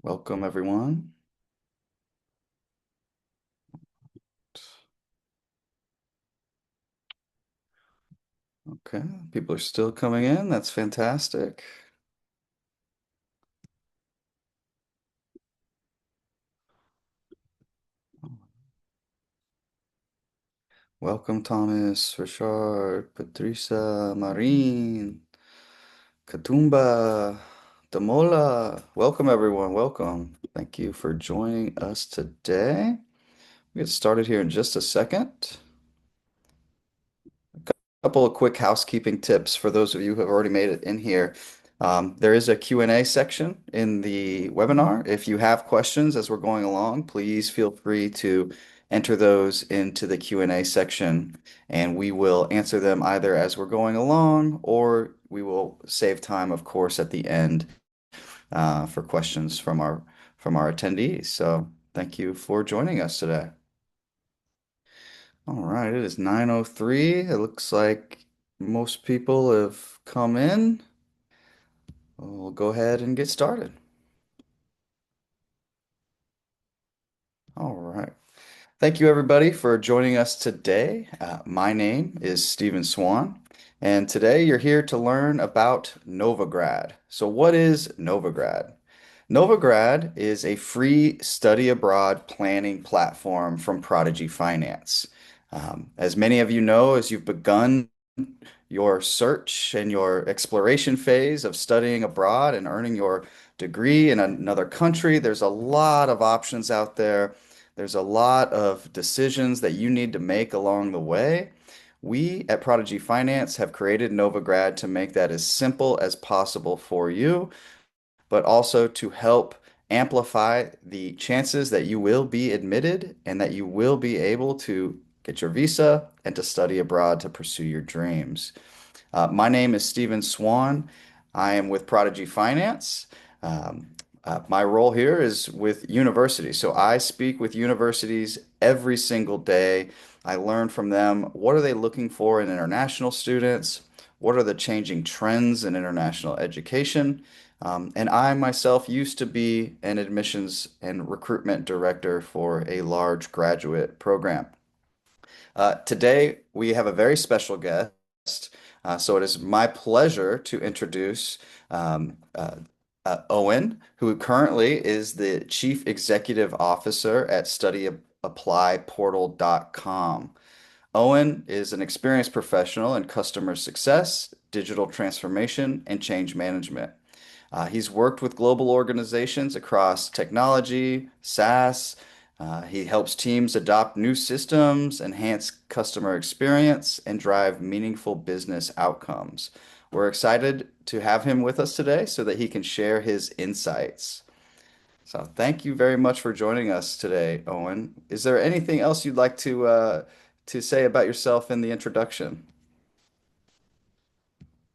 Welcome, everyone. Okay, people are still coming in. That's fantastic. Welcome, Thomas, Richard, Patricia, Marine, Katumba, Damola. Welcome, everyone. Welcome. Thank you for joining us today. We'll get started here in just a second. Couple of quick housekeeping tips for those of you who have already made it in here. There is a Q&A section in the webinar. If you have questions as we're going along, please feel free to enter those into the Q&A section, and we will answer them either as we're going along, or we will save time, of course, at the end for questions from our attendees. So thank you for joining us today. All right, it is 9:03. It looks like most people have come in. We'll go ahead and get started. All right. Thank you, everybody, for joining us today. My name is Stephen Swan, and today you're here to learn about NovaGrad. So, what is NovaGrad? NovaGrad is a free study abroad planning platform from Prodigy Finance. As many of you know, as you've begun your search and your exploration phase of studying abroad and earning your degree in another country, there's a lot of options out there. There's a lot of decisions that you need to make along the way. We at Prodigy Finance have created NovaGrad to make that as simple as possible for you, but also to help amplify the chances that you will be admitted and that you will be able to get your visa and to study abroad to pursue your dreams. My name is Stephen Swan. I am with Prodigy Finance. Um, my role here is with universities. So I speak with universities every single day. I learn from them. What are they looking for in international students? What are the changing trends in international education? And I myself used to be an admissions and recruitment director for a large graduate program. Today, we have a very special guest. So it is my pleasure to introduce Owen, who currently is the Chief Executive Officer at StudyApplyPortal.com. Owen is an experienced professional in customer success, digital transformation, and change management. He's worked with global organizations across technology, SaaS. He helps teams adopt new systems, enhance customer experience, and drive meaningful business outcomes. We're excited to have him with us today so that he can share his insights. So, thank you very much for joining us today, Owen. Is there anything else you'd like to say about yourself in the introduction?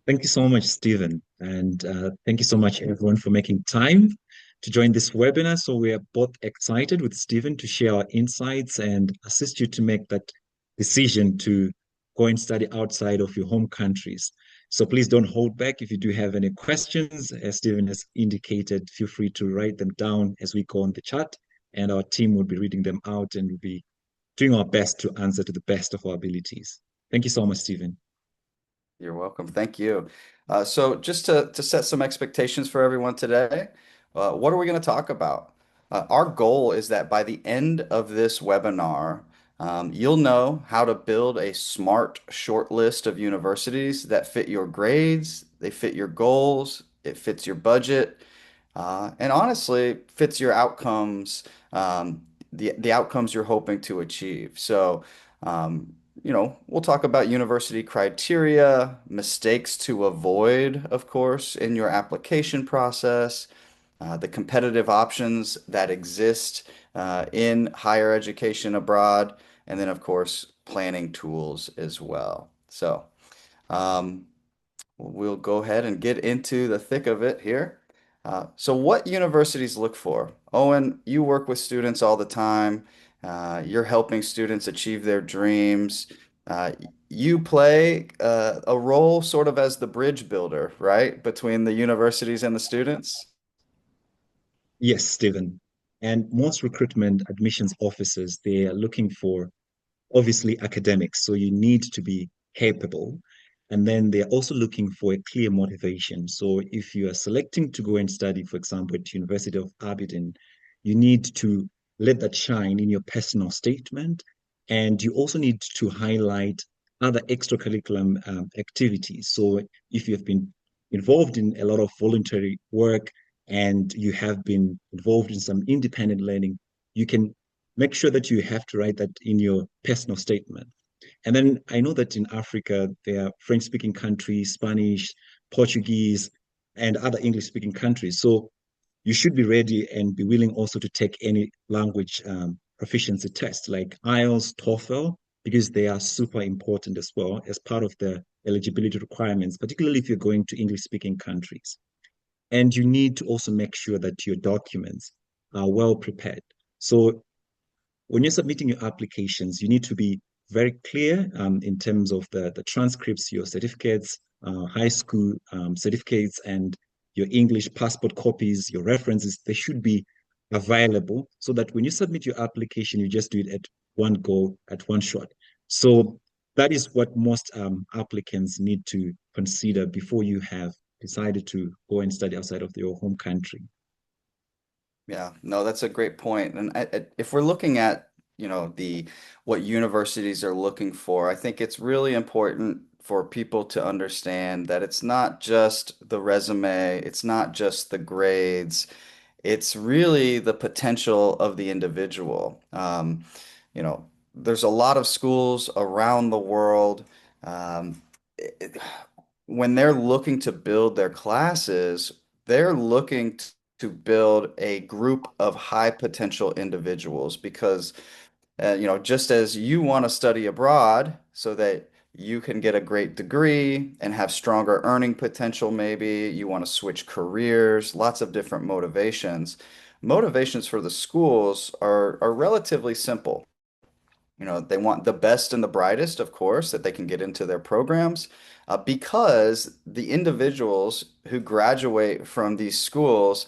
Thank you so much, Stephen. And thank you so much, everyone, for making time to join this webinar. So we are both excited with Stephen to share our insights and assist you to make that decision to go and study outside of your home countries. So please don't hold back. If you do have any questions, as Stephen has indicated, feel free to write them down as we go on the chat, and our team will be reading them out and will be doing our best to answer to the best of our abilities. Thank you so much, Stephen. You're welcome. Thank you. So just to set some expectations for everyone today, what are we going to talk about? Our goal is that by the end of this webinar, you'll know how to build a smart short list of universities that fit your grades, they fit your goals, it fits your budget, and honestly fits your outcomes, the outcomes you're hoping to achieve. So, we'll talk about university criteria, mistakes to avoid, of course, in your application process, the competitive options that exist in higher education abroad, and then, of course, planning tools as well. So, um, we'll go ahead and get into the thick of it here. So, what universities look for? Owen, you work with students all the time. You're helping students achieve their dreams. Uh, you play a role sort of as the bridge builder, right, between the universities and the students? Yes, Stephen. And most recruitment admissions officers, they are looking for obviously academics. So you need to be capable. And then they're also looking for a clear motivation. So if you are selecting to go and study, for example, at University of Aberdeen, you need to let that shine in your personal statement. And you also need to highlight other extracurricular activities. So if you have been involved in a lot of voluntary work and you have been involved in some independent learning, you can make sure that you have to write that in your personal statement. And then I know that in Africa, there are French speaking countries, Spanish, Portuguese, and other English speaking countries. So you should be ready and be willing also to take any language proficiency test like IELTS, TOEFL, because they are super important as well as part of the eligibility requirements, particularly if you're going to English speaking countries. And you need to also make sure that your documents are well prepared. So when you're submitting your applications, you need to be very clear in terms of the transcripts, your certificates, high school certificates, and your English passport copies, your references. They should be available so that when you submit your application, you just do it at one go, at one shot. So that is what most applicants need to consider before you have decided to go and study outside of your home country. Yeah, no, that's a great point. And if we're looking at, the what universities are looking for, I think it's really important for people to understand that it's not just the resume, it's not just the grades, it's really the potential of the individual. You know, there's a lot of schools around the world. Um, it- when they're looking to build their classes, they're looking to build a group of high potential individuals because, just as you want to study abroad so that you can get a great degree and have stronger earning potential, maybe you want to switch careers, lots of different motivations. Motivations for the schools are relatively simple. They want the best and the brightest, of course, that they can get into their programs, because the individuals who graduate from these schools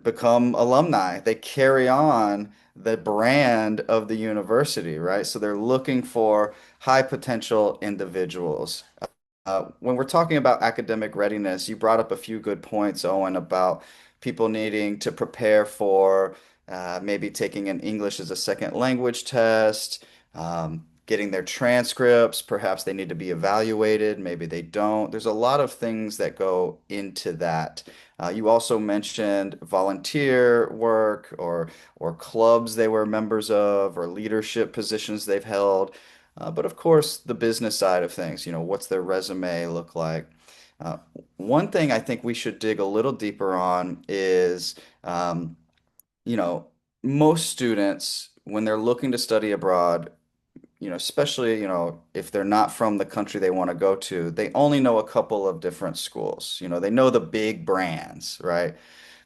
become alumni. They carry on the brand of the university, right? So they're looking for high potential individuals. When we're talking about academic readiness, you brought up a few good points, Owen, about people needing to prepare for maybe taking an English as a second language test, getting their transcripts. Perhaps they need to be evaluated. Maybe they don't. There's a lot of things that go into that. You also mentioned volunteer work or clubs they were members of or leadership positions they've held. But of course, the business side of things, what's their resume look like? Uh, One thing I think we should dig a little deeper on is, you know, most students, when they're looking to study abroad, especially, if they're not from the country they want to go to, they only know a couple of different schools. They know the big brands, right?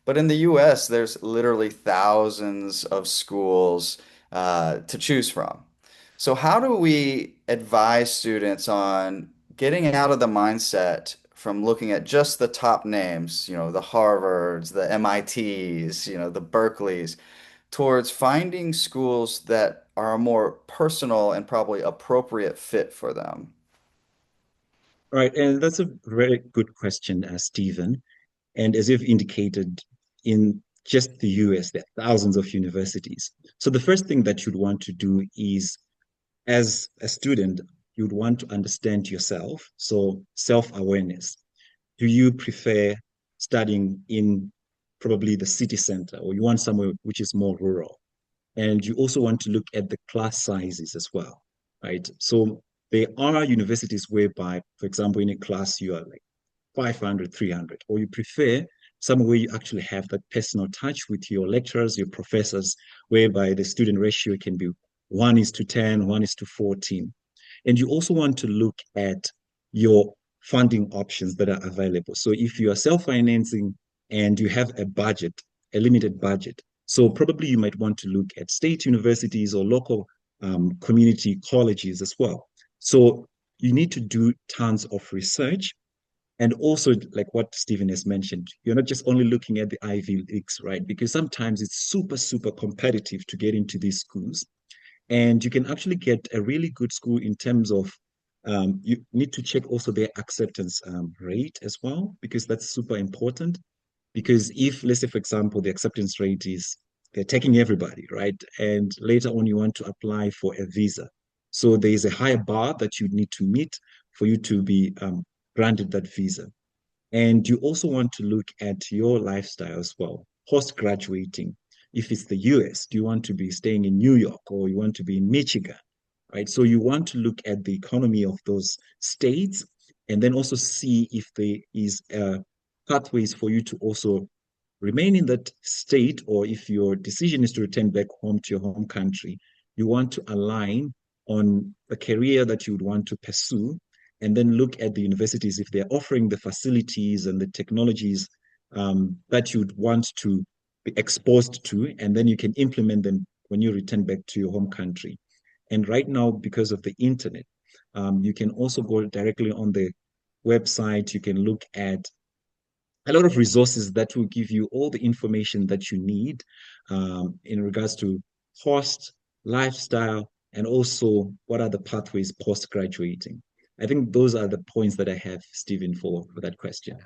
But in the US, there's literally thousands of schools to choose from. So, how do we advise students on getting out of the mindset from looking at just the top names, the Harvards, the MITs, the Berkeleys, towards finding schools that are a more personal and probably appropriate fit for them? Right, and that's a very good question, Stephen. And as you've indicated, in just the US, there are thousands of universities. So the first thing that you'd want to do is, as a student, you'd want to understand yourself. So self-awareness. Do you prefer studying in probably the city center, or you want somewhere which is more rural? And you also want to look at the class sizes as well, right? So there are universities whereby, for example, in a class, you are like 500, 300, or you prefer somewhere where you actually have that personal touch with your lecturers, your professors, whereby the student ratio can be 1 is to 10, 1 is to 14. And you also want to look at your funding options that are available. So if you are self-financing and you have a budget, a limited budget, so probably you might want to look at state universities or local community colleges as well. So you need to do tons of research And also, like what Stephen has mentioned, you're not just only looking at the Ivy Leagues, right? Because sometimes it's super, super competitive to get into these schools. And you can actually get a really good school in terms of you need to check also their acceptance rate as well, because that's super important. Because if, let's say, for example, the acceptance rate is they're taking everybody, right? And later on, you want to apply for a visa. So there is a higher bar that you need to meet for you to be granted that visa. And you also want to look at your lifestyle as well, post graduating. If it's the US, do you want to be staying in New York or you want to be in Michigan, right? So you want to look at the economy of those states and then also see if there is pathways for you to also remain in that state, or if your decision is to return back home to your home country, you want to align on a career that you would want to pursue, and then look at the universities if they're offering the facilities and the technologies that you'd want to be exposed to, and then you can implement them when you return back to your home country. And right now, because of the internet, you can also go directly on the website. You can look at a lot of resources that will give you all the information that you need in regards to cost, lifestyle, and also what are the pathways post graduating. I think those are the points that I have, Stephen, for that question.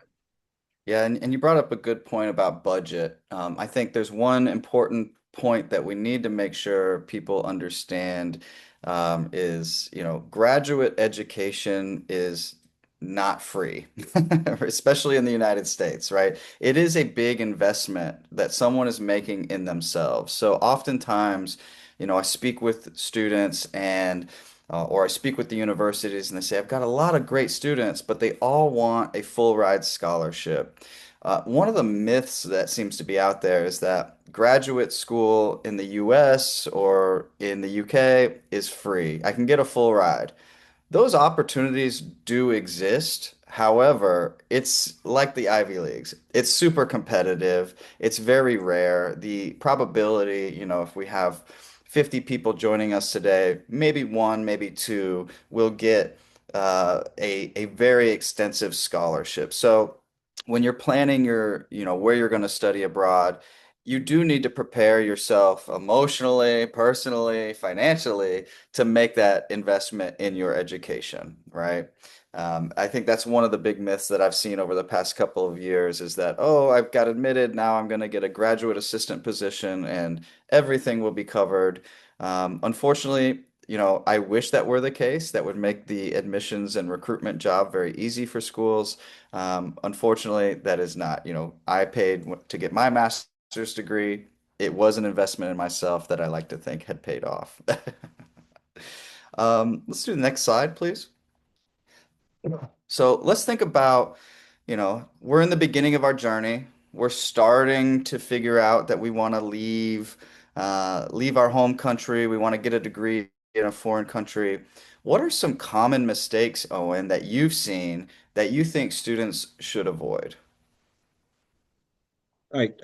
Yeah, and you brought up a good point about budget. I think there's one important point that we need to make sure people understand is, graduate education is not free, especially in the United States, right? It is a big investment that someone is making in themselves. So oftentimes, I speak with students or I speak with the universities and they say, I've got a lot of great students, but they all want a full ride scholarship. One of the myths that seems to be out there is that graduate school in the US or in the UK is free. I can get a full ride. Those opportunities do exist. However, it's like the Ivy Leagues. It's super competitive. It's very rare. The probability, if we have 50 people joining us today, maybe one, maybe two will get a very extensive scholarship. So when you're planning where you're going to study abroad, you do need to prepare yourself emotionally, personally, financially to make that investment in your education, right? I think that's one of the big myths that I've seen over the past couple of years is that, oh, I've got admitted, now I'm going to get a graduate assistant position and everything will be covered. Unfortunately, I wish that were the case. That would make the admissions and recruitment job very easy for schools. Unfortunately, that is not. I paid to get my master's degree. It was an investment in myself that I like to think had paid off. Let's do the next slide, please. So let's think about, we're in the beginning of our journey. We're starting to figure out that we want to leave our home country. We want to get a degree in a foreign country. What are some common mistakes, Owen, that you've seen that you think students should avoid? All right.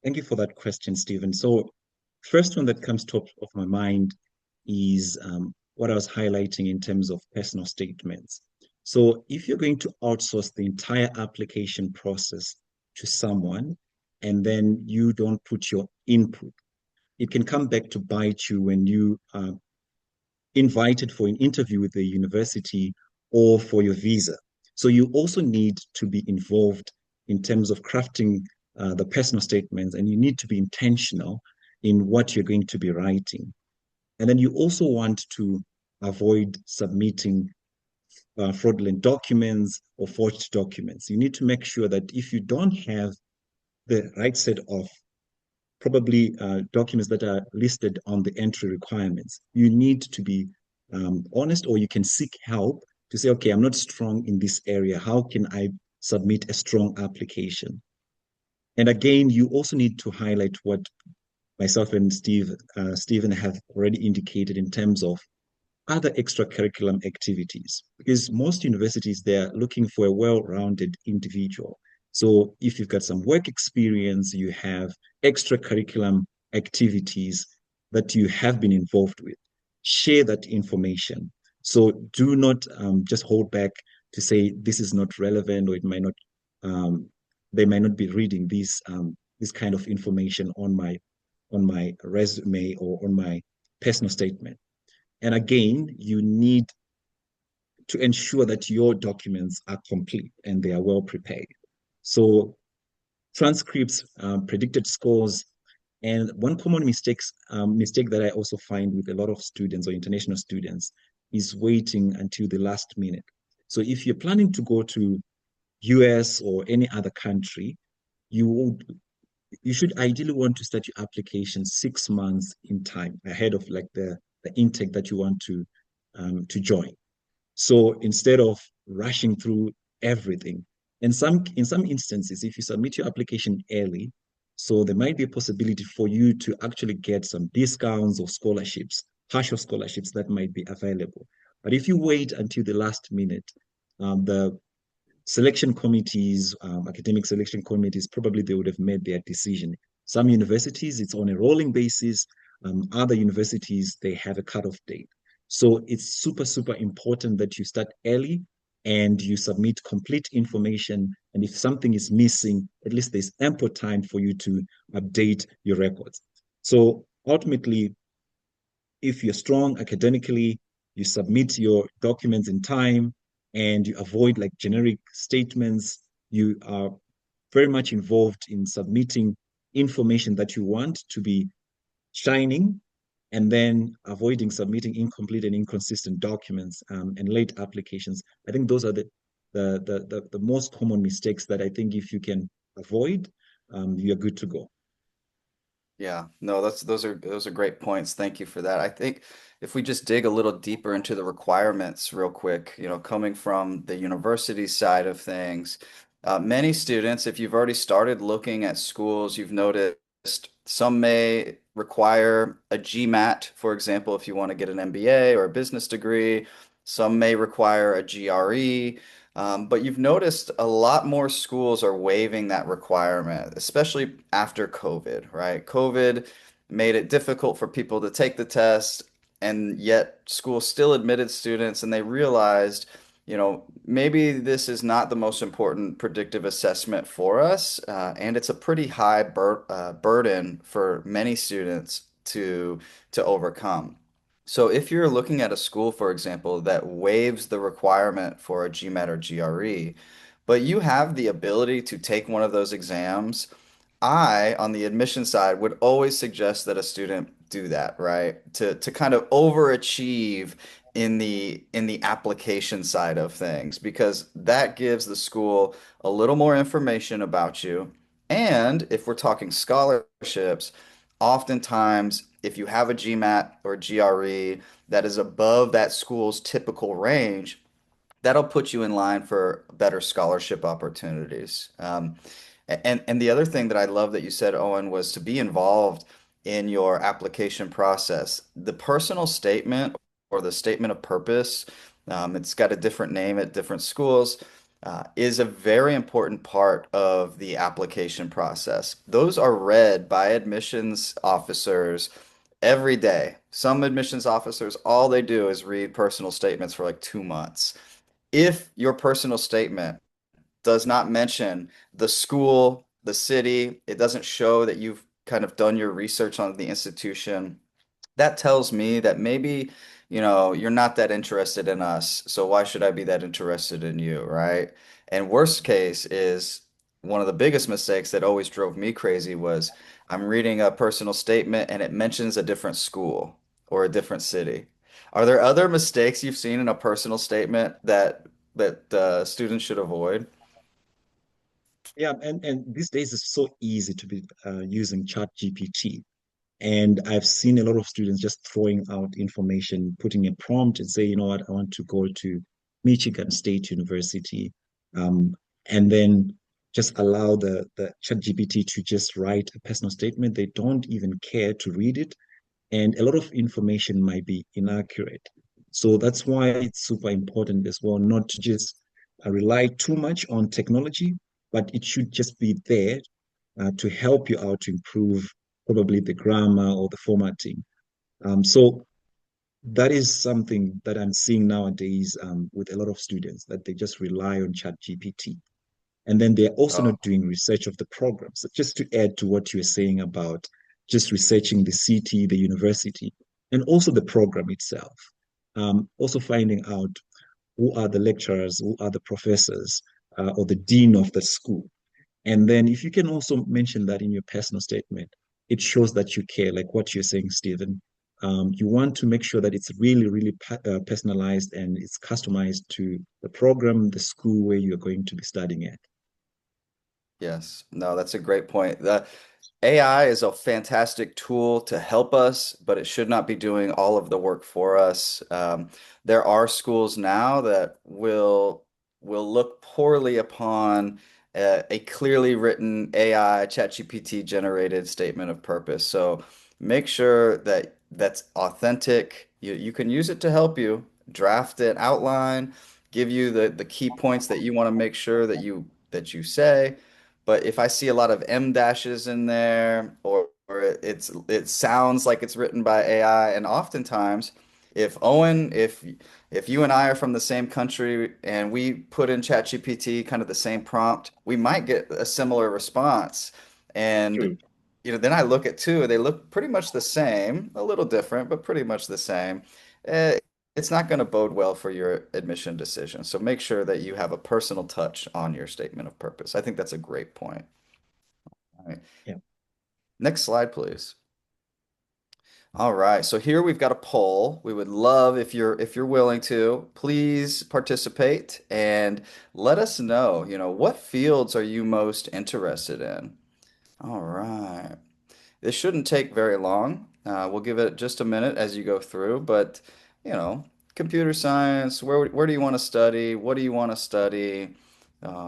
Thank you for that question, Stephen. So, first one that comes top of my mind is what I was highlighting in terms of personal statements. So, if you're going to outsource the entire application process to someone and then you don't put your input, it can come back to bite you when you invited for an interview with the university or for your visa. So you also need to be involved in terms of crafting the personal statements, and you need to be intentional in what you're going to be writing. And then you also want to avoid submitting fraudulent documents or forged documents. You need to make sure that if you don't have the right set of probably documents that are listed on the entry requirements. You need to be honest, or you can seek help to say, okay, I'm not strong in this area. How can I submit a strong application? And again, you also need to highlight what myself and Stephen have already indicated in terms of other extracurriculum activities, because most universities, they're looking for a well-rounded individual. So if you've got some work experience, you have extracurriculum activities that you have been involved with, share that information. So do not just hold back to say this is not relevant, or it might not, they might not be reading this kind of information on my resume or on my personal statement. And again, you need to ensure that your documents are complete and they are well prepared. So transcripts, predicted scores, and one common mistake that I also find with a lot of students or international students is waiting until the last minute. So if you're planning to go to US or any other country, you would you should ideally want to start your application 6 months in time ahead of like the intake that you want to join. So instead of rushing through everything, in some instances, if you submit your application early, so there might be a possibility for you to actually get some discounts or scholarships, partial scholarships that might be available. But if you wait until the last minute, the selection committees, academic selection committees, probably they would have made their decision. Some universities, it's on a rolling basis. Other universities, they have a cutoff date. So it's super, super important that you start early and you submit complete information. And if something is missing, at least there's ample time for you to update your records. So ultimately, if you're strong academically, you submit your documents in time and you avoid like generic statements, you are very much involved in submitting information that you want to be shining, and then avoiding submitting incomplete and inconsistent documents, and late applications. I think those are the most common mistakes that I think if you can avoid, you're good to go. Yeah, no, those are great points. Thank you for that. I think if we just dig a little deeper into the requirements real quick, coming from the university side of things, many students, if you've already started looking at schools, you've noticed some may require a GMAT, for example, if you want to get an MBA or a business degree. Some may require a GRE. But you've noticed a lot more schools are waiving that requirement, especially after COVID, right? COVID made it difficult for people to take the test, and yet schools still admitted students, and they realized, maybe this is not the most important predictive assessment for us, and it's a pretty high burden for many students to overcome. So if you're looking at a school, for example, that waives the requirement for a GMAT or GRE, but you have the ability to take one of those exams, I, on the admission side, would always suggest that a student do that, right? To kind of overachieve in the application side of things, because that gives the school a little more information about you. And if we're talking scholarships, oftentimes if you have a GMAT or GRE that is above that school's typical range, that'll put you in line for better scholarship opportunities. And the other thing that I love that you said, Owen, was to be involved in your application process. The personal statement or the statement of purpose, it's got a different name at different schools, is a very important part of the application process. Those are read by admissions officers every day. Some admissions officers, all they do is read personal statements for like 2 months. If your personal statement does not mention the school, the city, it doesn't show that you've kind of done your research on the institution, that tells me that maybe, you're not that interested in us. So why should I be that interested in you, right? And worst case is one of the biggest mistakes that always drove me crazy was I'm reading a personal statement and it mentions a different school or a different city. Are there other mistakes you've seen in a personal statement that students should avoid? Yeah, and these days it's so easy to be using Chat GPT. And I've seen a lot of students just throwing out information, putting a prompt and say, you know what, I want to go to Michigan State University. Um, and then just allow the ChatGPT to just write a personal statement. They don't even care to read it. And a lot of information might be inaccurate. So that's why it's super important as well, not to just rely too much on technology, but it should just be there to help you out to improve probably the grammar or the formatting. So that is something that I'm seeing nowadays with a lot of students, that they just rely on ChatGPT. And then they're also Oh, not doing research of the programs. So just to add to what you were saying about just researching the city, the university, and also the program itself. Also finding out who are the lecturers, who are the professors, or the dean of the school. And then if you can also mention that in your personal statement, it shows that you care, like what you're saying, Stephen. You want to make sure that it's really, really personalized and it's customized to the program, the school where you're going to be studying at. yes. No, that's a great point. The AI is a fantastic tool to help us, but it should not be doing all of the work for us. There are schools now that will look poorly upon a clearly written AI ChatGPT generated statement of purpose. So make sure that that's authentic. You can use it to help you draft it, outline, give you the key points that you want to make sure that you say. But if I see a lot of M dashes in there, or it sounds like it's written by AI, and oftentimes, if Owen, if you and I are from the same country and we put in ChatGPT kind of the same prompt, we might get a similar response. And True. then I look at two, they look pretty much the same, a little different, but pretty much the same. Eh, it's not going to bode well for your admission decision. So make sure that you have a personal touch on your statement of purpose. I think that's a great point. All right. Yeah. Next slide, please. All right. So here we've got a poll. We would love if you're willing to, please participate and let us know, what fields are you most interested in? All right. This shouldn't take very long. We'll give it just a minute as you go through, but you know, computer science, where do you want to study? What do you want to study?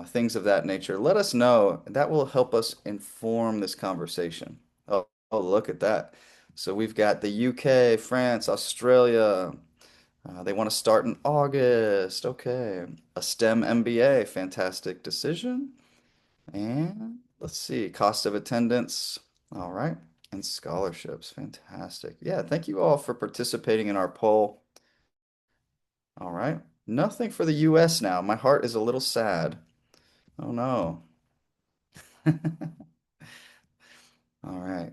Things of that nature. Let us know. That will help us inform this conversation. Oh, look at that. So we've got the UK, France, Australia. They want to start in August. Okay. A STEM MBA, fantastic decision. And let's see, cost of attendance. All right. And scholarships. Fantastic. Yeah, thank you all for participating in our poll. All right. Nothing for the US now. My heart is a little sad. Oh no. All right.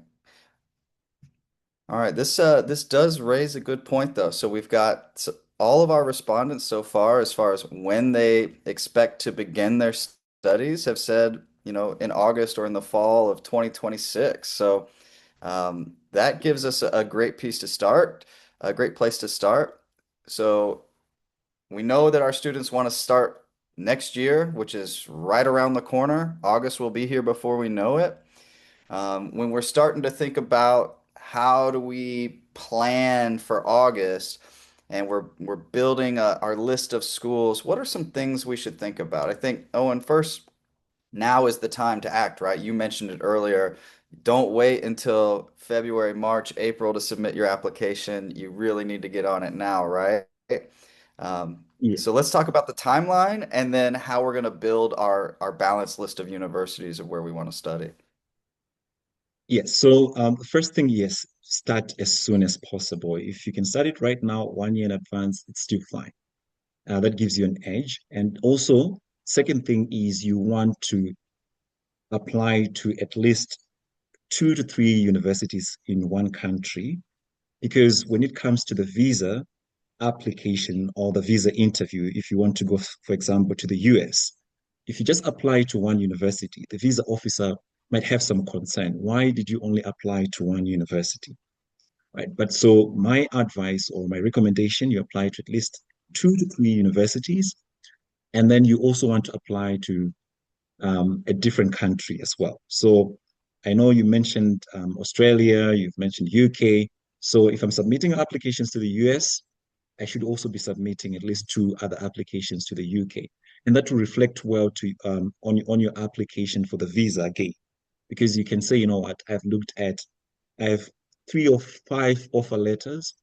All right. This does raise a good point though. So we've got all of our respondents so far as when they expect to begin their studies have said, in August or in the fall of 2026. So that gives us a great piece to start, a great place to start. So we know that our students want to start next year, which is right around the corner. August will be here before we know it. When we're starting to think about how do we plan for August, and we're building our list of schools, what are some things we should think about? I think, Owen, first, now is the time to act, right? You mentioned it earlier. Don't wait until February, March, April to submit your application. You really need to get on it now, right? Um, Yeah. so let's talk about the timeline and then how we're going to build our balanced list of universities of where we want to study. Yes. So the first thing, yes, start as soon as possible. If you can start it right now, 1 year in advance, it's still fine. That gives you an edge. And also, second thing is you want to apply to at least 2 to 3 universities in one country, because when it comes to the visa application or the visa interview, if you want to go, for example, to the US, if you just apply to one university, the visa officer might have some concern. Why did you only apply to one university? Right. But so my advice or my recommendation, you apply to at least 2 to 3 universities, and then you also want to apply to a different country as well. So I know you mentioned Australia, you've mentioned UK. So if I'm submitting applications to the US, I should also be submitting at least 2 other applications to the UK. And that will reflect well to on your application for the visa again. Because you can say, you know what, I have 3 or 5 offer letters,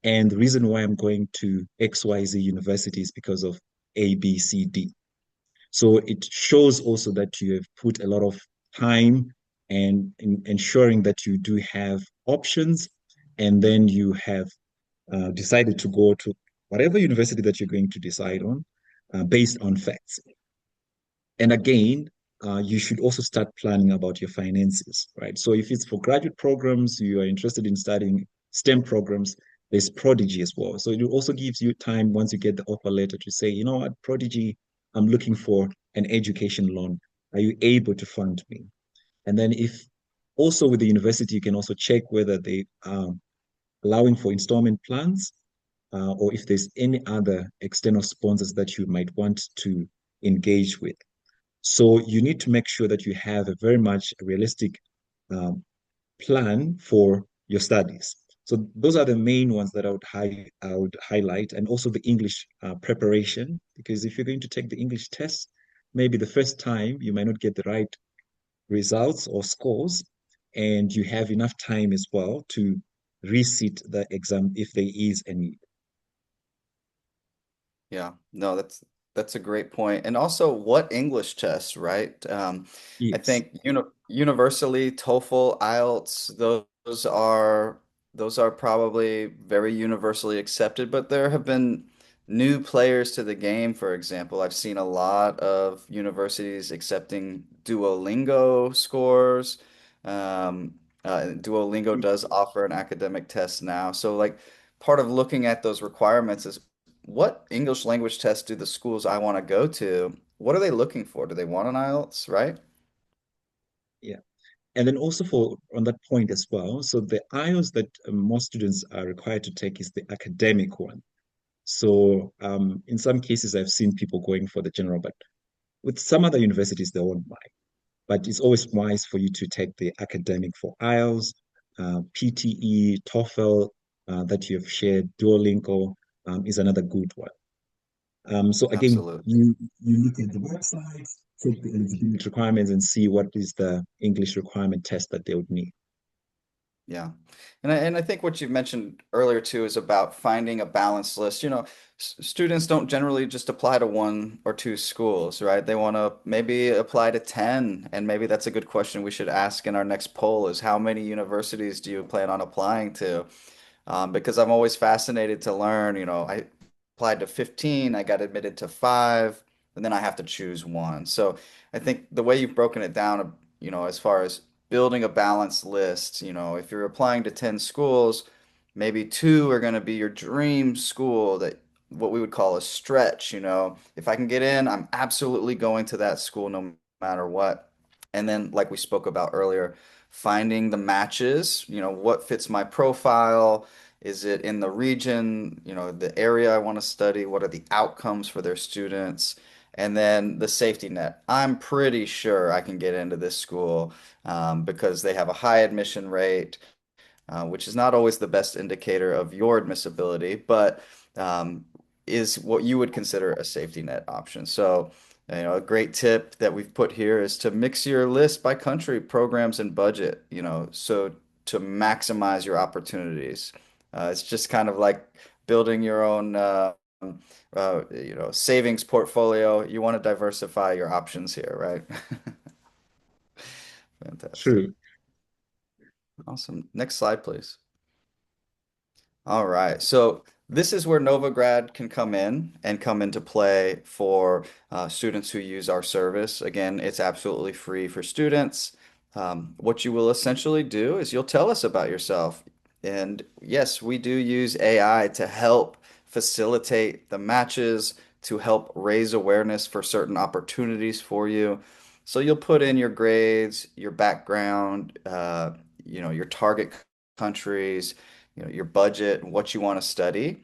and the reason why I'm going to XYZ University is because of A, B, C, D. So it shows also that you have put a lot of time and in ensuring that you do have options, and then you have decided to go to whatever university that you're going to decide on, based on facts. And again, you should also start planning about your finances, right? So if it's for graduate programs, you are interested in studying STEM programs, there's Prodigy as well. So it also gives you time once you get the offer letter to say, you know what, Prodigy, I'm looking for an education loan. Are you able to fund me? And then if also with the university, you can also check whether they are allowing for installment plans, or if there's any other external sponsors that you might want to engage with. So you need to make sure that you have a very much realistic um, plan for your studies. So those are the main ones that I would highlight, and also the English preparation, because if you're going to take the English test, maybe the first time you might not get the right results or scores, and you have enough time as well to resit the exam if there is a need. Yeah, no, that's a great point. And also, what English tests, right? I Yes. think universally TOEFL, IELTS, those are probably very universally accepted, but there have been new players to the game. For example, I've seen a lot of universities accepting Duolingo scores. Um, Duolingo does offer an academic test now. So, like, part of looking at those requirements is what English language test do the schools I want to go to, what are they looking for? Do they want an IELTS, right? Yeah. And then also for on that point as well, so the IELTS that most students are required to take is the academic one. So in some cases, I've seen people going for the general, but with some other universities, they won't mind. But it's always wise for you to take the academic for IELTS, PTE, TOEFL, that you have shared. Duolingo is another good one. So again, Absolutely. you look at the website, check the eligibility requirements, and see what is the English requirement test that they would need. Yeah. And I think what you mentioned earlier too is about finding a balanced list. Students don't generally just apply to one or two schools, right? They want to maybe apply to 10, and maybe that's a good question we should ask in our next poll is how many universities do you plan on applying to? Because I'm always fascinated to learn. I applied to 15, I got admitted to five, and then I have to choose one. So I think the way you've broken it down, as far as building a balanced list, if you're applying to 10 schools, maybe two are going to be your dream school that what we would call a stretch. If I can get in, I'm absolutely going to that school no matter what. And then, like we spoke about earlier, finding the matches, what fits my profile. Is it in the region, the area I want to study? What are the outcomes for their students? And then the safety net. I'm pretty sure I can get into this school because they have a high admission rate, which is not always the best indicator of your admissibility, but um, is what you would consider a safety net option. So, a great tip that we've put here is to mix your list by country, programs, and budget, so to maximize your opportunities. It's just kind of like building your own, savings portfolio. You want to diversify your options here, right? Fantastic. True. Awesome. Next slide, please. All right. So this is where NovaGrad can come in and come into play for students who use our service. Again, it's absolutely free for students. What you will essentially do is you'll tell us about yourself. And yes, we do use AI to help facilitate the matches, to help raise awareness for certain opportunities for you. So you'll put in your grades, your background, your target countries, your budget, what you want to study.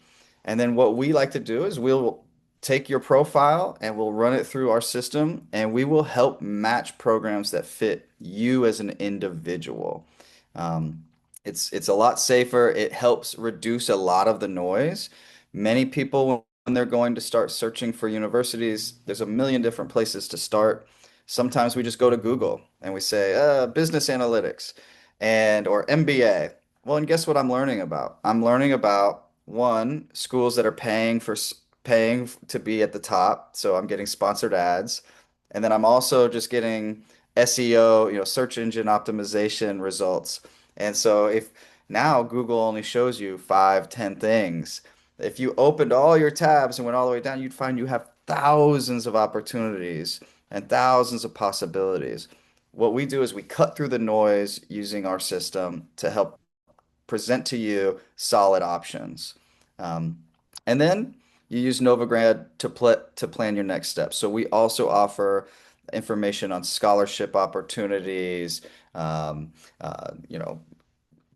And then what we like to do is we'll take your profile and we'll run it through our system and we will help match programs that fit you as an individual. Um, it's a lot safer. It helps reduce a lot of the noise. Many people, when they're going to start searching for universities, there's a million different places to start. Sometimes we just go to Google and we say, business analytics and or MBA. Well, and guess what I'm learning about? I'm learning about one, schools that are paying to be at the top, so I'm getting sponsored ads, and then I'm also just getting SEO, search engine optimization results. And so Now Google only shows you 5, 10 things. If you opened all your tabs and went all the way down, you'd find you have thousands of opportunities and thousands of possibilities. What we do is we cut through the noise using our system to help present to you solid options. Um, and then you use NovaGrad to plan your next steps. So we also offer information on scholarship opportunities, um, you know,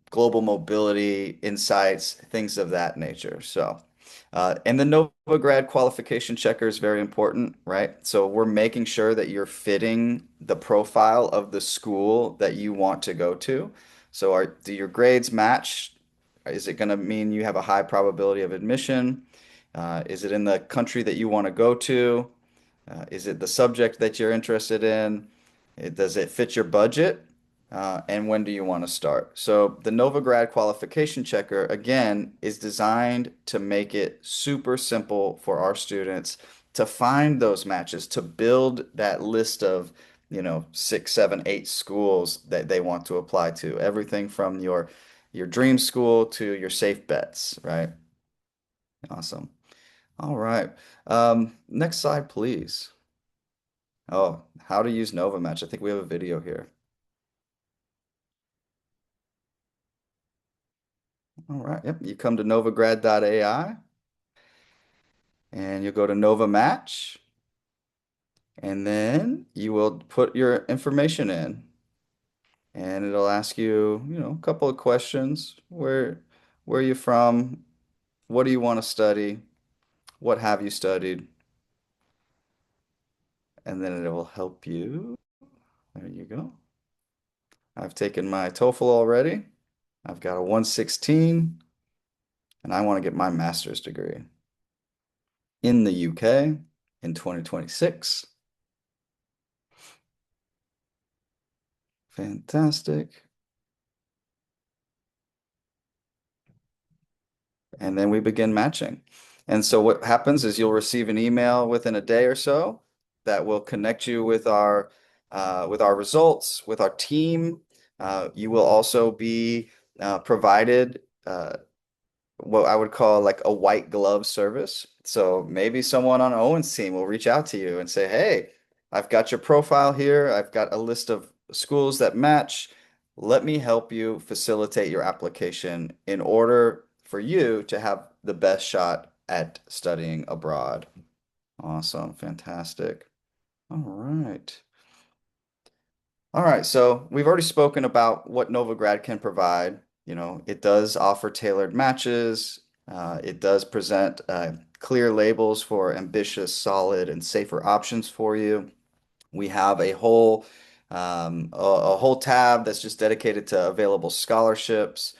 global mobility insights, things of that nature. And the NovaGrad qualification checker is very important, right? So we're making sure that you're fitting the profile of the school that you want to go to. Do your grades match? Is it going to mean you have a high probability of admission? Is it in the country that you want to go to? Is it the subject that you're interested in? Does it fit your budget? And when do you want to start? So the NovaGrad qualification checker, again, is designed to make it super simple for our students to find those matches, to build that list of, 6, 7, 8 schools that they want to apply to. Everything from your dream school to your safe bets, right? Awesome. All right. Next slide, please. Oh, how to use Nova Match. I think we have a video here. All right. Yep. You come to novagrad.ai and you'll go to Nova Match and then you will put your information in and it'll ask you, a couple of questions. Where are you from? What do you want to study? What have you studied? And then it will help you. There you go. I've taken my TOEFL already. I've got a 116 and I want to get my master's degree in the UK in 2026. Fantastic. And then we begin matching. And so what happens is you'll receive an email within a day or so that will connect you with our results, with our team. You will also be provided what I would call like a white glove service. So maybe someone on Owen's team will reach out to you and say, "Hey, I've got your profile here. I've got a list of schools that match. Let me help you facilitate your application in order for you to have the best shot at studying abroad." Awesome. Fantastic. All right. All right, so we've already spoken about what NovaGrad can provide. It does offer tailored matches. It does present clear labels for ambitious, solid, and safer options for you. We have a whole tab that's just dedicated to available scholarships.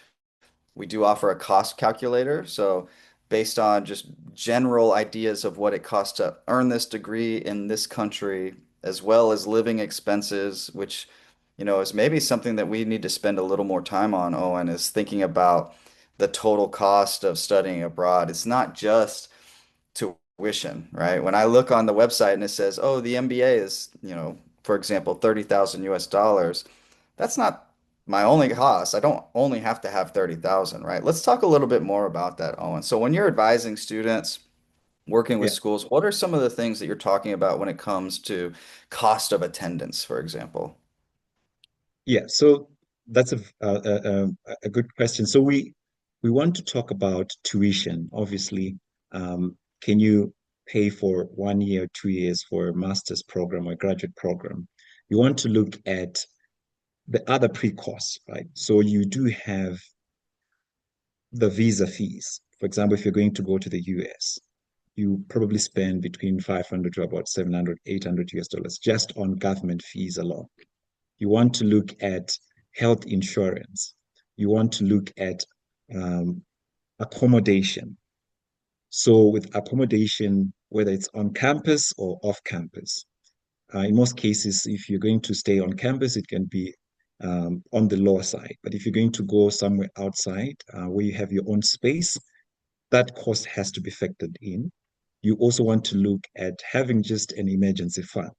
We do offer a cost calculator. So, based on just general ideas of what it costs to earn this degree in this country, as well as living expenses, which, is maybe something that we need to spend a little more time on, Owen, is thinking about the total cost of studying abroad. It's not just tuition, right? When I look on the website and it says, oh, the MBA is, for example, 30,000 US dollars, that's not my only cost. I don't only have to have 30,000, right? Let's talk a little bit more about that, Owen. So when you're advising students, working with Yeah. schools, what are some of the things that you're talking about when it comes to cost of attendance, for example? Yeah, so that's a good question. So we want to talk about tuition, obviously. Can you pay for 1 year, 2 years for a master's program or a graduate program? You want to look at the other pre-costs, right? So you do have the visa fees. For example, if you're going to go to the US, you probably spend between 500 to about 700, 800 US dollars just on government fees alone. You want to look at health insurance. You want to look at um, accommodation. So, with accommodation, whether it's on campus or off campus, in most cases, if you're going to stay on campus, it can be on the lower side. But if you're going to go somewhere outside where you have your own space, that cost has to be factored in. You also want to look at having just an emergency fund.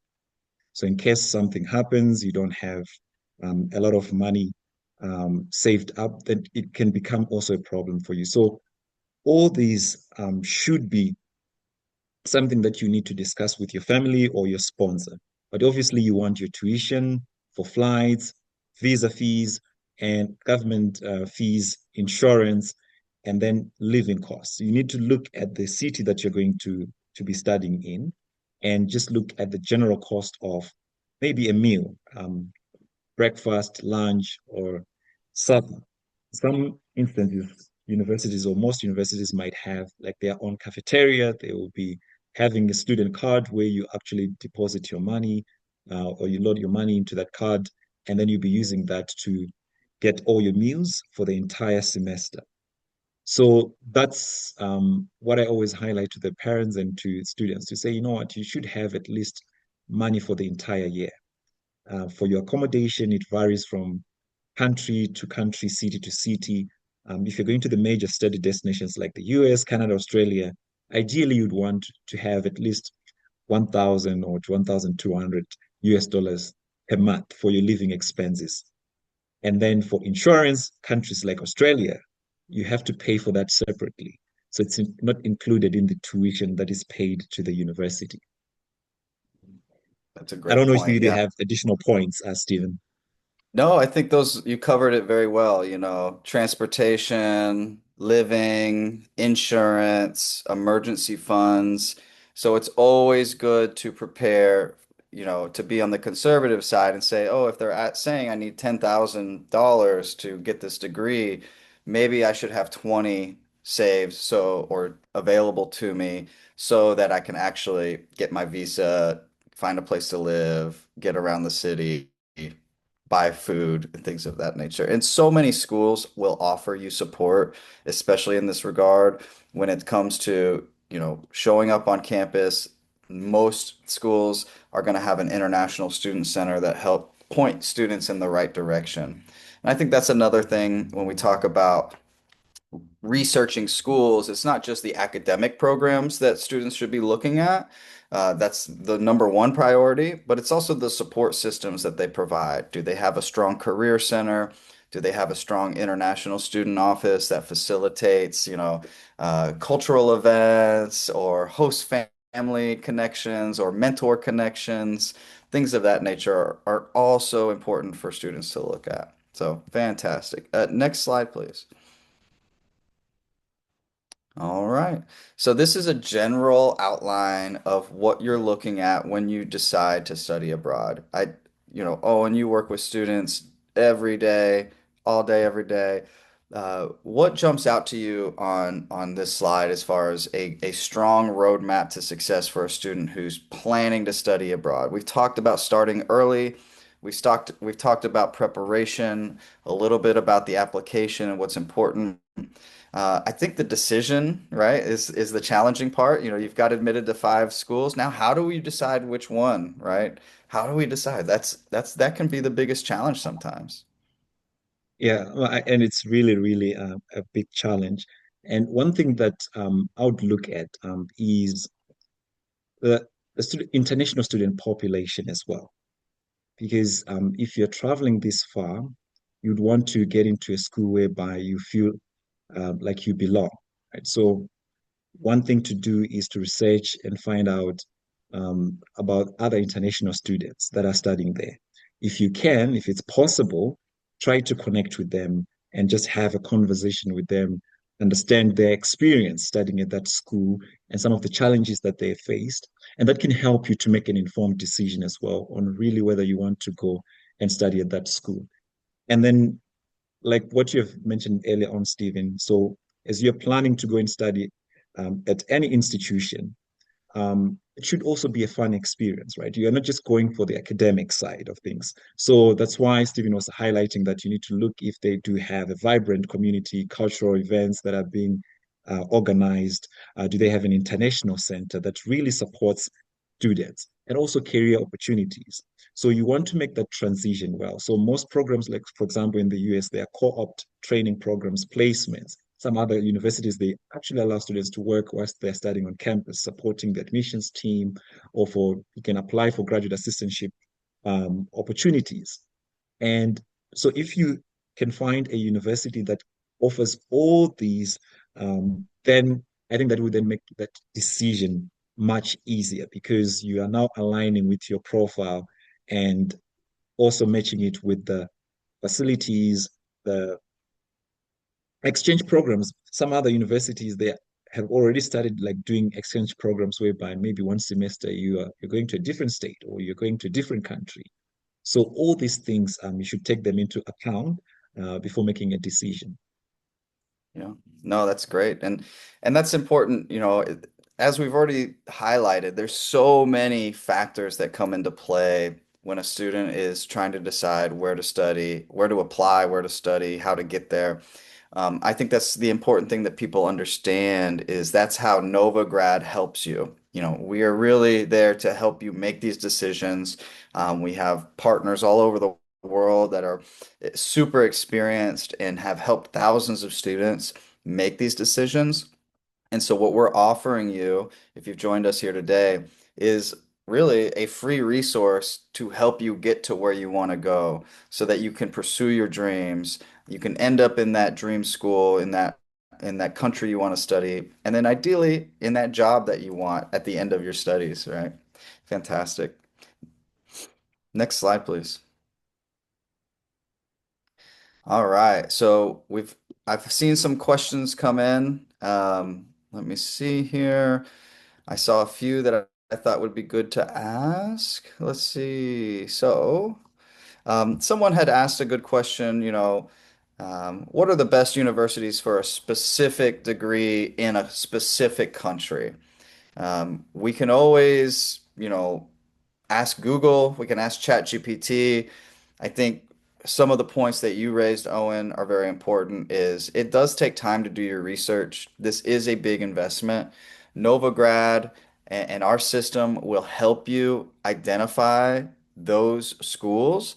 So in case something happens, you don't have a lot of money saved up, then it can become also a problem for you. So all these should be something that you need to discuss with your family or your sponsor. But obviously, you want your tuition for flights, visa fees, and government fees, insurance, and then living costs. You need to look at the city that you're going to be studying in and just look at the general cost of maybe a meal, breakfast, lunch, or supper. Some instances, universities or most universities might have like their own cafeteria. They will be having a student card where you actually deposit your money or you load your money into that card, and then you'll be using that to get all your meals for the entire semester. So that's what I always highlight to the parents and to students to say, you know what, you should have at least money for the entire year. For your accommodation, it varies from country to country, city to city. If you're going to the major study destinations like the US, Canada, Australia, ideally you'd want to have at least 1,000 or 1,200 US dollars per month for your living expenses. And then for insurance, countries like Australia, you have to pay for that separately. So it's not included in the tuition that is paid to the university. That's a I great don't know if point. you Yeah. have additional points, Stephen. No, I think those you covered it very well, transportation, living, insurance, emergency funds. So it's always good to prepare, to be on the conservative side and say, oh, if they're saying I need $10,000 to get this degree, maybe I should have 20 saved or available to me so that I can actually get my visa, find a place to live, get around the city, buy food and things of that nature. And so many schools will offer you support, especially in this regard when it comes to, showing up on campus. Most schools are going to have an international student center that help point students in the right direction. And I think that's another thing when we talk about researching schools, it's not just the academic programs that students should be looking at. That's the number one priority, but it's also the support systems that they provide. Do they have a strong career center? Do they have a strong international student office that facilitates, cultural events or host family connections or mentor connections? Things of that nature are also important for students to look at. So fantastic. Next slide, please. All right. So this is a general outline of what you're looking at when you decide to study abroad. Owen, you work with students every day, all day, every day. What jumps out to you on this slide as far as a strong roadmap to success for a student who's planning to study abroad? We've talked about starting early. We've talked about preparation, a little bit about the application and what's important. I think the decision, right, is the challenging part. You've got admitted to five schools. Now, how do we decide which one, right? How do we decide? That can be the biggest challenge sometimes. Yeah, well, and it's really, really a big challenge. And one thing that I would look at is the international student population as well. Because if you're traveling this far, you'd want to get into a school whereby you feel like you belong, right? So one thing to do is to research and find out about other international students that are studying there. If you can, if it's possible, try to connect with them and just have a conversation with them, understand their experience studying at that school and some of the challenges that they faced. And that can help you to make an informed decision as well on really whether you want to go and study at that school. And then like what you have mentioned earlier on, Stephen. So as you're planning to go and study at any institution, it should also be a fun experience, right? You're not just going for the academic side of things. So that's why Stephen was highlighting that you need to look if they do have a vibrant community, cultural events that are being organized. Do they have an international center that really supports students and also career opportunities? So you want to make that transition well. So most programs, like for example in the US, they are co-op training programs, placements. Some other universities, they actually allow students to work whilst they're studying on campus, supporting the admissions team, or for you can apply for graduate assistantship opportunities. And so if you can find a university that offers all these, then I think that would then make that decision much easier because you are now aligning with your profile and also matching it with the facilities, the exchange programs. Some other universities they have already started like doing exchange programs whereby maybe one semester you're going to a different state or you're going to a different country. So all these things you should take them into account before making a decision. Yeah. No, that's great. And that's important, as we've already highlighted, there's so many factors that come into play when a student is trying to decide where to study, where to apply, where to study, how to get there. I think that's the important thing that people understand is that's how NovaGrad helps you. We are really there to help you make these decisions. We have partners all over the world that are super experienced and have helped thousands of students make these decisions. And so, what we're offering you, if you've joined us here today, is really a free resource to help you get to where you want to go so that you can pursue your dreams. You can end up in that dream school, in that country you want to study, and then ideally in that job that you want at the end of your studies, right? Fantastic. Next slide, please. All right. So I've seen some questions come in. Let me see here. I saw a few that I thought would be good to ask. Let's see. So, someone had asked a good question, what are the best universities for a specific degree in a specific country? We can always, ask Google, we can ask ChatGPT. I think some of the points that you raised, Owen, are very important is it does take time to do your research. This is a big investment. NovaGrad and our system will help you identify those schools.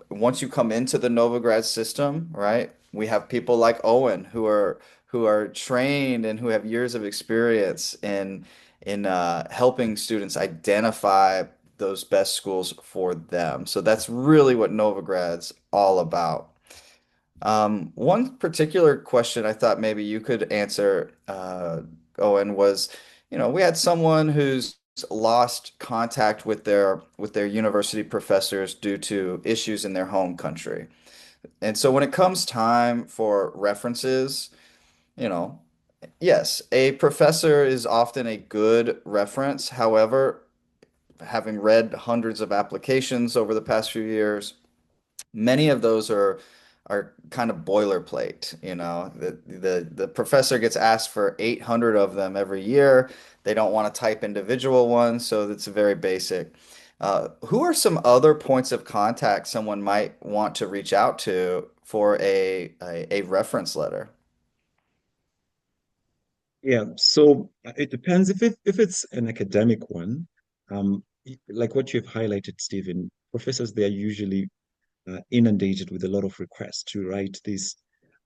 Once you come into the NovaGrad system, right? We have people like Owen who are trained and who have years of experience in helping students identify those best schools for them. So that's really what NovaGrad's all about. One particular question I thought maybe you could answer, Owen, was, we had someone who's lost contact with their university professors due to issues in their home country. And so when it comes time for references, you know, yes, a professor is often a good reference. However, having read hundreds of applications over the past few years, many of those are kind of boilerplate, The professor gets asked for 800 of them every year. They don't want to type individual ones, so it's very basic. Who are some other points of contact someone might want to reach out to for a reference letter? Yeah, so it depends if it's an academic one, like what you've highlighted, Stephen, professors they are usually inundated with a lot of requests to write these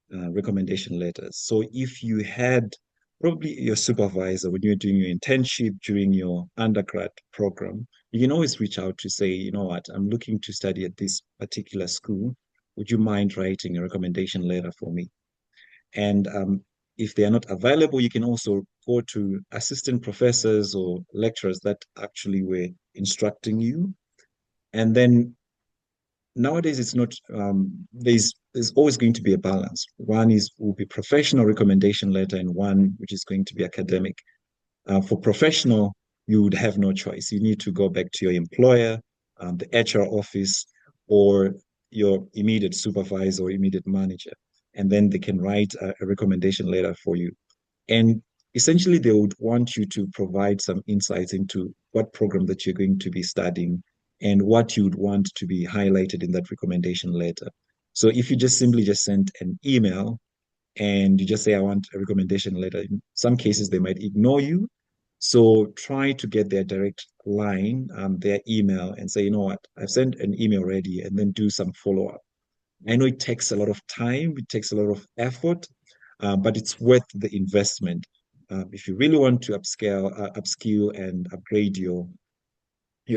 recommendation letters. So if you had probably your supervisor when you're doing your internship during your undergrad program, you can always reach out to say, you know what, I'm looking to study at this particular school. Would you mind writing a recommendation letter for me? And if they are not available, you can also go to assistant professors or lecturers that actually were instructing you. And then nowadays it's not there's always going to be a balance. One is will be professional recommendation letter and one which is going to be academic. For professional, you would have no choice. You need to go back to your employer, the HR office, or your immediate supervisor or immediate manager, and then they can write a recommendation letter for you. And essentially, they would want you to provide some insights into what program that you're going to be studying and what you would want to be highlighted in that recommendation letter. So if you just simply just send an email and you just say, I want a recommendation letter, in some cases they might ignore you. So try to get their direct line, their email, and say, you know what, I've sent an email already, and then do some follow-up. I know it takes a lot of time, it takes a lot of effort, but it's worth the investment. If you really want to upskill and upgrade your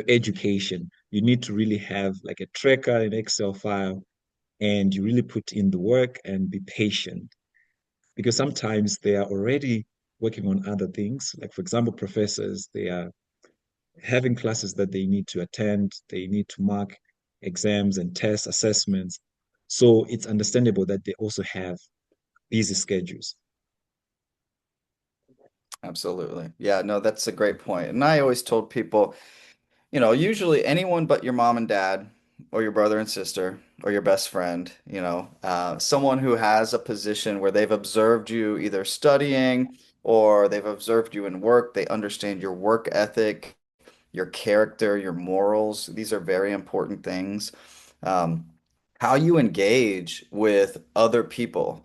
education, you need to really have like a tracker, an Excel file, and you really put in the work and be patient because sometimes they are already working on other things. Like, for example, professors, they are having classes that they need to attend, they need to mark exams and test assessments. So it's understandable that they also have busy schedules. Absolutely. Yeah, no, that's a great point. And I always told people, usually anyone but your mom and dad or your brother and sister or your best friend, someone who has a position where they've observed you either studying or they've observed you in work, they understand your work ethic, your character, your morals. These are very important things. Um, how you engage with other people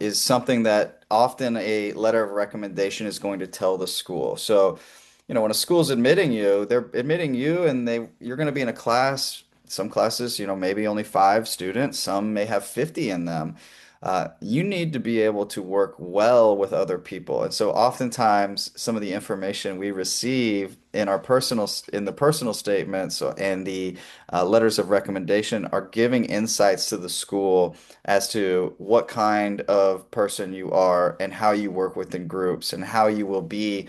is something that often a letter of recommendation is going to tell the school. So, when a school's admitting you, they're admitting you and you're going to be in a class, some classes, maybe only 5 students, some may have 50 in them. You need to be able to work well with other people. And so oftentimes some of the information we receive in the personal statements and the letters of recommendation are giving insights to the school as to what kind of person you are and how you work within groups and how you will be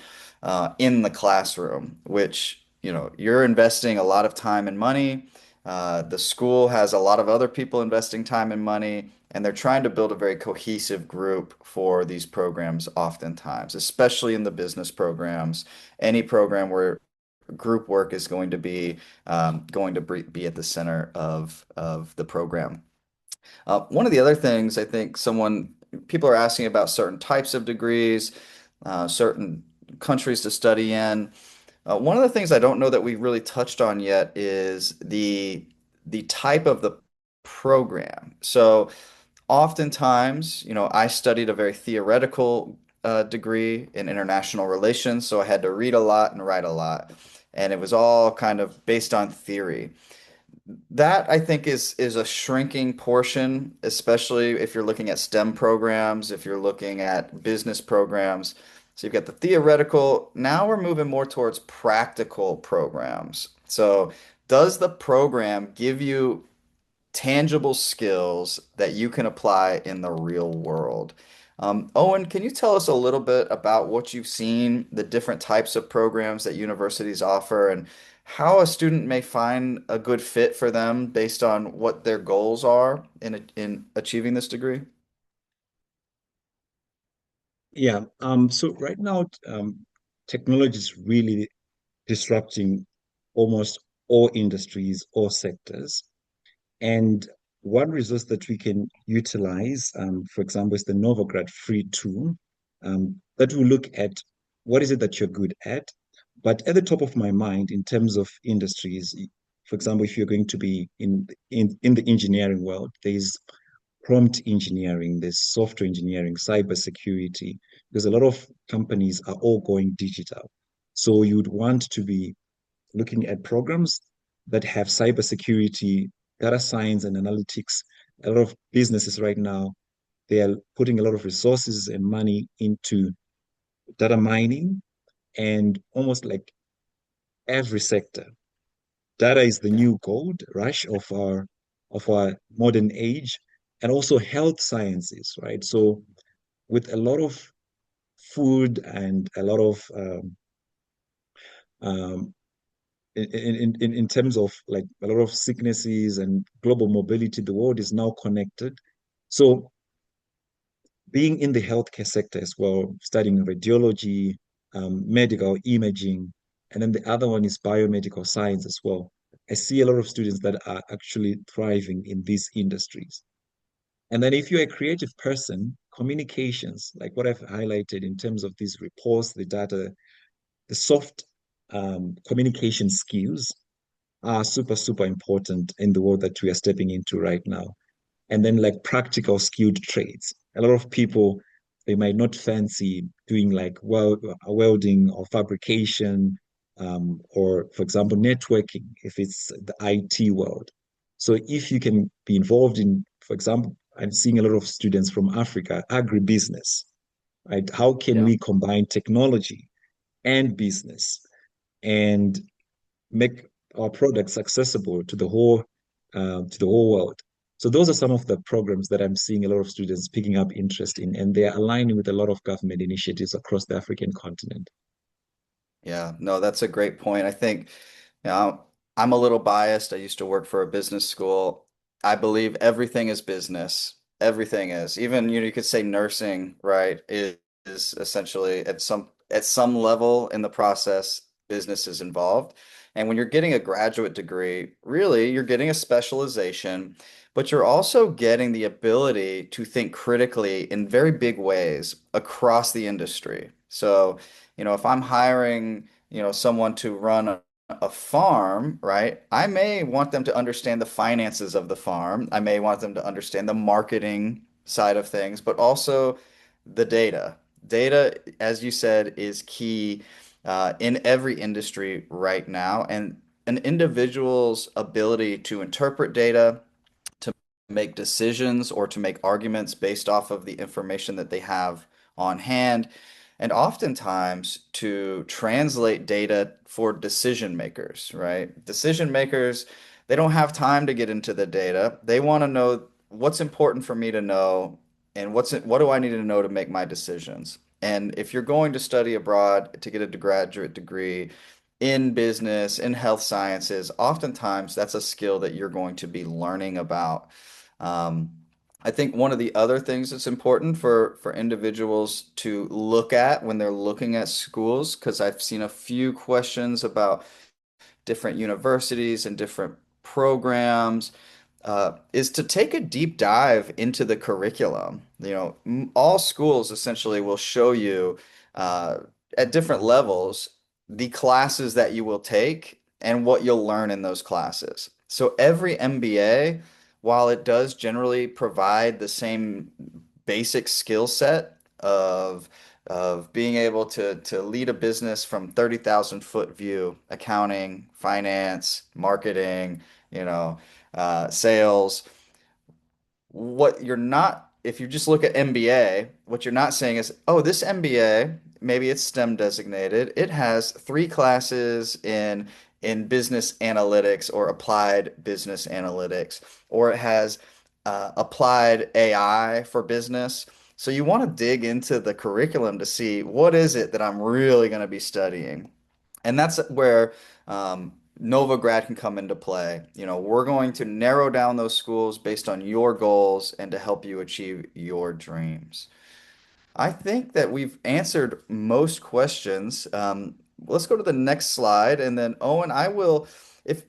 in the classroom, which, you're investing a lot of time and money. The school has a lot of other people investing time and money, and they're trying to build a very cohesive group for these programs oftentimes, especially in the business programs. Any program where group work is going to be at the center of the program. One of the other things I think people are asking about certain types of degrees, certain countries to study in. One of the things I don't know that we really touched on yet is the type of the program. So oftentimes, I studied a very theoretical degree in international relations, so I had to read a lot and write a lot, and it was all kind of based on theory. That I think is a shrinking portion, especially if you're looking at STEM programs, if you're looking at business programs. So you've got the theoretical. Now we're moving more towards practical programs. So does the program give you tangible skills that you can apply in the real world? Owen, can you tell us a little bit about what you've seen, the different types of programs that universities offer, and how a student may find a good fit for them based on what their goals are in achieving this degree? Yeah. So right now, technology is really disrupting almost all industries, all sectors. And one resource that we can utilize, for example, is the NovaGrad free tool that will look at what is it that you're good at. But at the top of my mind, in terms of industries, for example, if you're going to be in the engineering world, there's prompt engineering, there's software engineering, cybersecurity, because a lot of companies are all going digital. So you'd want to be looking at programs that have cybersecurity, data science, and analytics. A lot of businesses right now, they are putting a lot of resources and money into data mining and almost like every sector. Data is the Yeah. new gold rush of our modern age, and also health sciences, right? So with a lot of food and a lot of um, in terms of like a lot of sicknesses and global mobility, the world is now connected. So being in the healthcare sector as well, studying radiology, medical imaging, and then the other one is biomedical science as well. I see a lot of students that are actually thriving in these industries. And then if you're a creative person, communications, like what I've highlighted in terms of these reports, the data, the soft communication skills are super, super important in the world that we are stepping into right now. And then like practical skilled trades. A lot of people, they might not fancy doing like welding or fabrication, or for example, networking if it's the IT world. So if you can be involved in, for example, I'm seeing a lot of students from Africa, agribusiness, right? How can Yeah. we combine technology and business and make our products accessible to the whole world. So those are some of the programs that I'm seeing a lot of students picking up interest in, and they're aligning with a lot of government initiatives across the African continent. Yeah, no, that's a great point. I think, you know, I'm a little biased. I used to work for a business school. I believe everything is business. Everything is. Even, you could say nursing, right, is essentially at some level in the process, business is involved. And when you're getting a graduate degree, really, you're getting a specialization, but you're also getting the ability to think critically in very big ways across the industry. So, if I'm hiring, someone to run a farm, right? I may want them to understand the finances of the farm. I may want them to understand the marketing side of things, but also the data. Data, as you said, is key in every industry right now. And an individual's ability to interpret data, to make decisions or to make arguments based off of the information that they have on hand, and oftentimes to translate data for decision makers, right? Decision makers, they don't have time to get into the data. They want to know what's important for me to know and what do I need to know to make my decisions. And if you're going to study abroad to get a graduate degree in business, in health sciences, oftentimes that's a skill that you're going to be learning about. Um, I think one of the other things that's important for individuals to look at when they're looking at schools, because I've seen a few questions about different universities and different programs, is to take a deep dive into the curriculum. All schools essentially will show you uh, at different levels the classes that you will take and what you'll learn in those classes. So every MBA, while it does generally provide the same basic skill set of being able to lead a business from 30,000 foot view, accounting, finance, marketing, sales. What you're not, if you just look at MBA, what you're not saying is, oh, this MBA, maybe it's STEM designated. It has three classes in business analytics or applied business analytics, or it has applied AI for business. So you want to dig into the curriculum to see what is it that I'm really going to be studying. And that's where NovaGrad can come into play. We're going to narrow down those schools based on your goals and to help you achieve your dreams. I think that we've answered most questions. Let's go to the next slide, and then Owen, if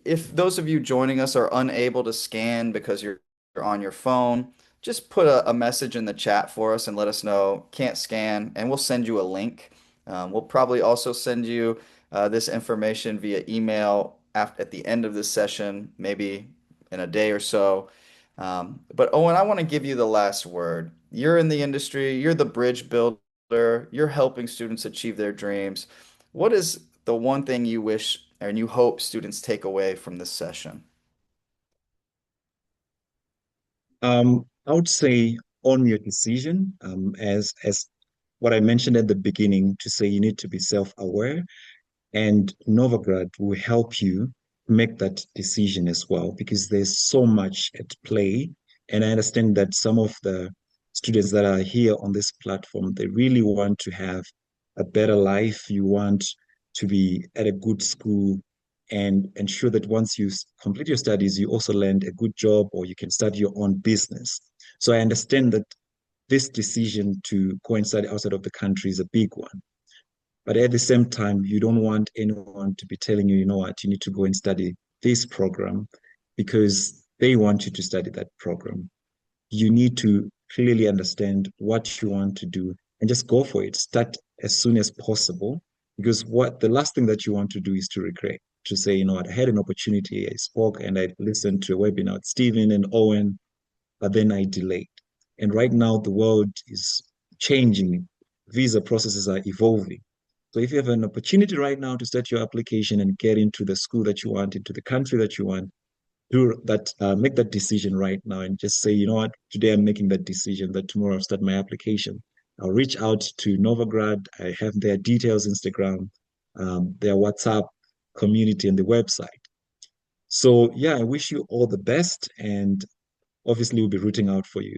if those of you joining us are unable to scan because you're on your phone, just put a message in the chat for us and let us know can't scan, and we'll send you a link. We'll probably also send you this information via email at the end of this session, maybe in a day or so. But Owen, I want to give you the last word. You're in the industry, you're the bridge builder, you're helping students achieve their dreams. What is the one thing you wish and you hope students take away from this session? I would say on your decision, as what I mentioned at the beginning, to say you need to be self-aware. And NovaGrad will help you make that decision as well, because there's so much at play. And I understand that some of the students that are here on this platform, they really want to have a better life. You want to be at a good school and ensure that once you complete your studies, you also land a good job or you can start your own business. So I understand that this decision to go and study outside of the country is a big one. But at the same time, you don't want anyone to be telling you, you know what, you need to go and study this program because they want you to study that program. You need to clearly understand what you want to do and just go for it. Start as soon as possible because what the last thing that you want to do is to regret, to say, you know what, I had an opportunity, I spoke and I listened to a webinar with Stephen and Owen, but then I delayed. And right now, the world is changing. Visa processes are evolving. So if you have an opportunity right now to start your application and get into the school that you want, into the country that you want, do that, make that decision right now and just say, you know what, today I'm making that decision that tomorrow I'll start my application. I'll reach out to NovaGrad. I have their details, Instagram, their WhatsApp community and the website. So yeah, I wish you all the best. And obviously we'll be rooting out for you.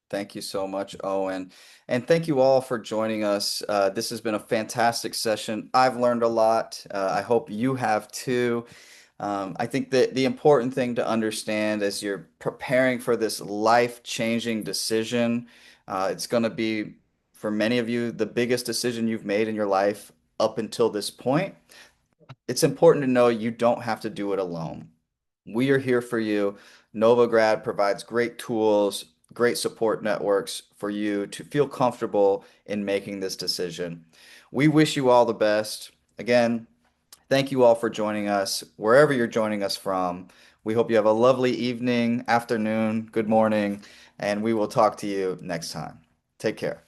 Thank you so much, Owen. And thank you all for joining us. This has been a fantastic session. I've learned a lot. I hope you have too. I think that the important thing to understand as you're preparing for this life-changing decision, it's going to be, for many of you, the biggest decision you've made in your life up until this point. It's important to know you don't have to do it alone. We are here for you. NovaGrad provides great tools, great support networks for you to feel comfortable in making this decision. We wish you all the best. Again, thank you all for joining us, wherever you're joining us from. We hope you have a lovely evening, afternoon, good morning, and we will talk to you next time. Take care.